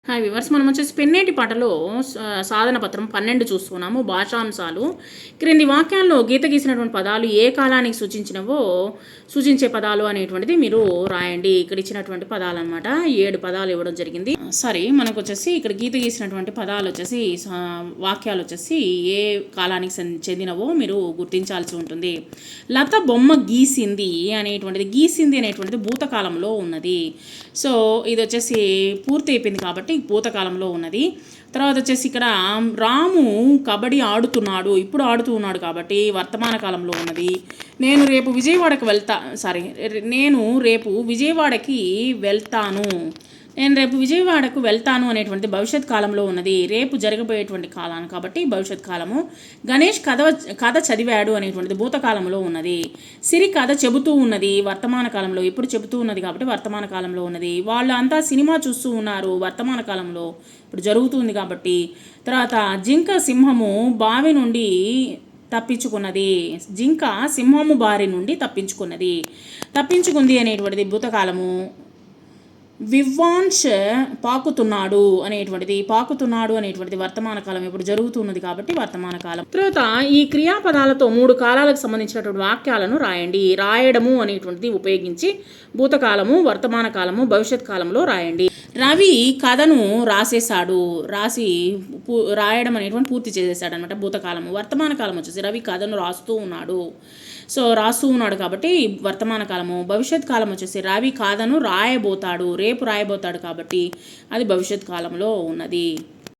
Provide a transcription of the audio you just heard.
Hi viewers, మనం వచ్చేసి పెన్నేటి పాటలో సాధన పత్రం 12 చూస్తున్నాము. భాషాంశాలు క్రింది వాక్యాల్లో గీత గీసినటువంటి పదాలు ఏ కాలానికి సూచించే పదాలు అనేటువంటిది మీరు రాయండి. ఇక్కడ ఇచ్చినటువంటి పదాలు అనమాట, 7 పదాలు ఇవ్వడం జరిగింది. మనకు వచ్చేసి ఇక్కడ గీత గీసినటువంటి పదాలు వచ్చేసి వాక్యాలు వచ్చేసి ఏ కాలానికి చెందినవో మీరు గుర్తించాల్సి ఉంటుంది. లత బొమ్మ గీసింది అనేటువంటిది భూతకాలంలో ఉన్నది. సో ఇది వచ్చేసి పూర్తి అయిపోయింది కాబట్టి భూతకాలంలో ఉన్నది. తర్వాత వచ్చేసి ఇక్కడ రాము కబడ్డీ ఆడుతున్నాడు, ఇప్పుడు ఆడుతూ ఉన్నాడు కాబట్టి వర్తమాన కాలంలో ఉన్నది. నేను రేపు విజయవాడకు వెళ్తాను అనేటువంటి భవిష్యత్ కాలంలో ఉన్నది. రేపు జరగబోయేటువంటి కాలం కాబట్టి భవిష్యత్ కాలము. గణేష్ కథ చదివాడు అనేటువంటిది భూతకాలంలో ఉన్నది. సిరి కథ చెబుతూ ఉన్నది వర్తమాన కాలంలో, ఇప్పుడు చెబుతూ ఉన్నది కాబట్టి వర్తమాన కాలంలో ఉన్నది. వాళ్ళు అంతా సినిమా చూస్తూ ఉన్నారు, వర్తమాన కాలంలో, ఇప్పుడు జరుగుతుంది కాబట్టి. తర్వాత జింక సింహము బావి నుండి తప్పించుకున్నది. జింక సింహము బారి నుండి తప్పించుకుంది అనేటువంటిది భూతకాలము. వివాన్స్ పాకుతున్నాడు అనేటువంటిది వర్తమాన కాలం, ఇప్పుడు జరుగుతున్నది కాబట్టి వర్తమాన కాలం. తర్వాత ఈ క్రియాపదాలతో 3 కాలాలకు సంబంధించినటువంటి వాక్యాలను రాయండి. రాయడము అనేటువంటిది ఉపయోగించి భూతకాలము, వర్తమాన కాలము, భవిష్యత్ కాలంలో రాయండి. రవి కథను రాయడం అనేటువంటి పూర్తి చేసేసాడు అనమాట భూతకాలము. వర్తమాన కాలం వచ్చేసి రవి కథను రాస్తూ ఉన్నాడు కాబట్టి వర్తమాన కాలము. భవిష్యత్ కాలం వచ్చేసి రవి కథను రేపు రాయబోతాడు కాబట్టి అది భవిష్యత్ కాలంలో ఉన్నది.